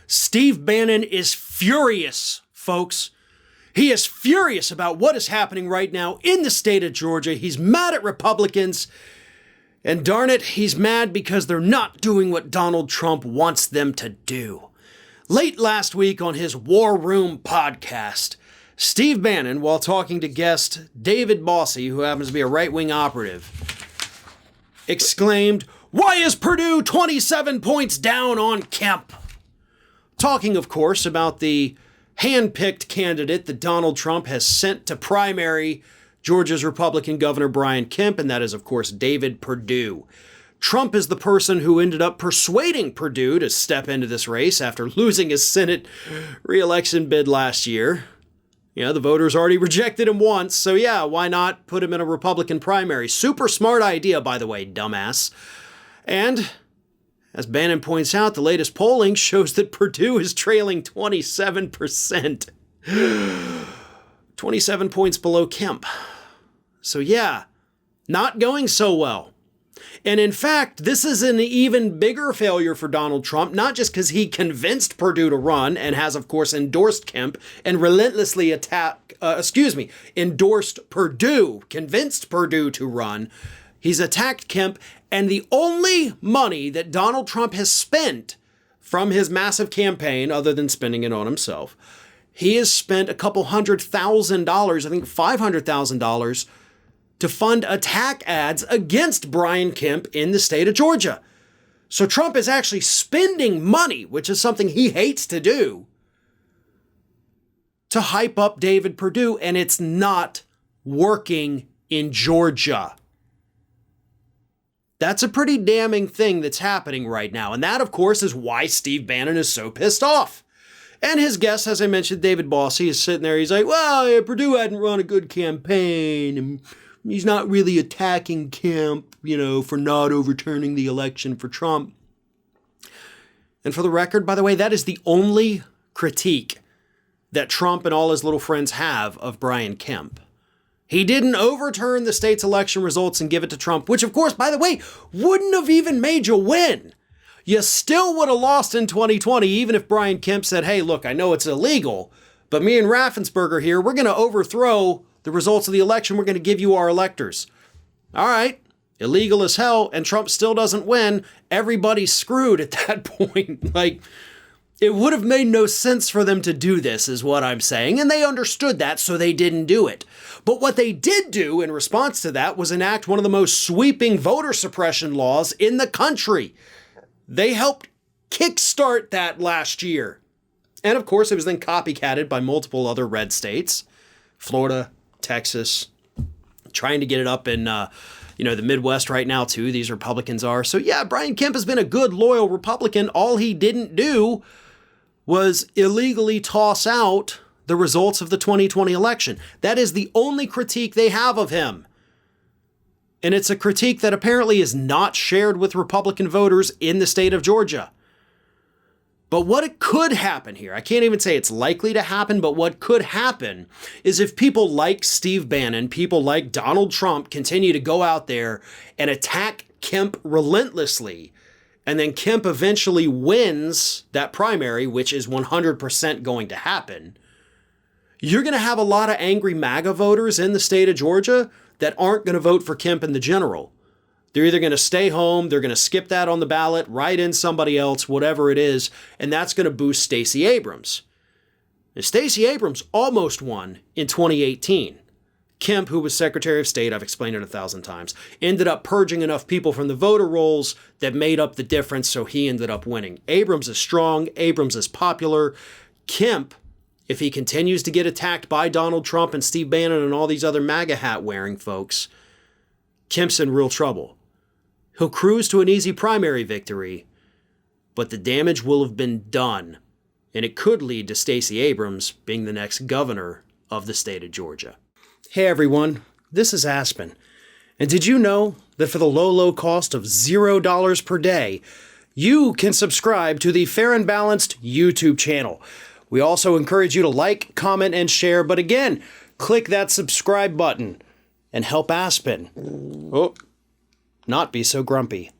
Steve Bannon is furious, folks. He is furious about what is happening right now in the state of Georgia. He's mad at Republicans. And darn it, he's mad because they're not doing what Donald Trump wants them to do. Late last week on his War Room podcast, Steve Bannon, while talking to guest David Bossy, who happens to be a right-wing operative, exclaimed, "Why is Purdue 27 points down on Kemp?" Talking, of course, about the handpicked candidate that Donald Trump has sent to primary Georgia's Republican Governor Brian Kemp, and that is, of course, David Perdue. Trump is the person who ended up persuading Perdue to step into this race after losing his Senate reelection bid last year. Yeah, the voters already rejected him once, so yeah, why not put him in a Republican primary? Super smart idea, by the way, dumbass. And as Bannon points out, the latest polling shows that Purdue is trailing 27%. 27 points below Kemp. So yeah, not going so well. And in fact, this is an even bigger failure for Donald Trump, not just because he convinced Perdue to run and has, of course, endorsed Kemp and relentlessly endorsed Perdue, convinced Perdue to run. He's attacked Kemp, and the only money that Donald Trump has spent from his massive campaign, other than spending it on himself, he has spent a couple $100,000, I think $500,000, to fund attack ads against Brian Kemp in the state of Georgia. So Trump is actually spending money, which is something he hates to do, to hype up David Perdue, and it's not working in Georgia. That's a pretty damning thing that's happening right now. And that, of course, is why Steve Bannon is so pissed off. And his guest, as I mentioned, David Bossy, is sitting there. He's like, well, yeah, Perdue hadn't run a good campaign. And he's not really attacking Kemp, for not overturning the election for Trump. And for the record, by the way, that is the only critique that Trump and all his little friends have of Brian Kemp. He didn't overturn the state's election results and give it to Trump, which, of course, by the way, wouldn't have even made you win. You still would have lost in 2020, even if Brian Kemp said, hey, look, I know it's illegal, but me and Raffensperger here, we're going to overthrow the results of the election. We're going to give you our electors. All right, illegal as hell, and Trump still doesn't win. Everybody's screwed at that point. It would have made no sense for them to do this, is what I'm saying, and they understood that, so they didn't do it. But what they did do in response to that was enact one of the most sweeping voter suppression laws in the country. They helped kickstart that last year. And of course, it was then copycatted by multiple other red states, Florida, Texas, trying to get it up in the Midwest right now, too. These Republicans are. So yeah, Brian Kemp has been a good, loyal Republican. All he didn't do was illegally toss out the results of the 2020 election. That is the only critique they have of him. And it's a critique that apparently is not shared with Republican voters in the state of Georgia. But what could happen here, I can't even say it's likely to happen, but what could happen is if people like Steve Bannon, people like Donald Trump continue to go out there and attack Kemp relentlessly, and then Kemp eventually wins that primary, which is 100% going to happen, you're going to have a lot of angry MAGA voters in the state of Georgia that aren't going to vote for Kemp in the general. They're either going to stay home, they're going to skip that on the ballot, write in somebody else, whatever it is, and that's going to boost Stacey Abrams. And Stacey Abrams almost won in 2018. Kemp, who was Secretary of State, I've explained it 1,000 times, ended up purging enough people from the voter rolls that made up the difference, so he ended up winning. Abrams is strong. Abrams is popular. Kemp, if he continues to get attacked by Donald Trump and Steve Bannon and all these other MAGA hat-wearing folks, Kemp's in real trouble. He'll cruise to an easy primary victory, but the damage will have been done, and it could lead to Stacey Abrams being the next governor of the state of Georgia. Hey everyone, this is Aspen. And did you know that for the low cost of $0 per day, you can subscribe to the Fair and Balanced YouTube channel? We also encourage you to like, comment, and share, but again, click that subscribe button and help Aspen not be so grumpy.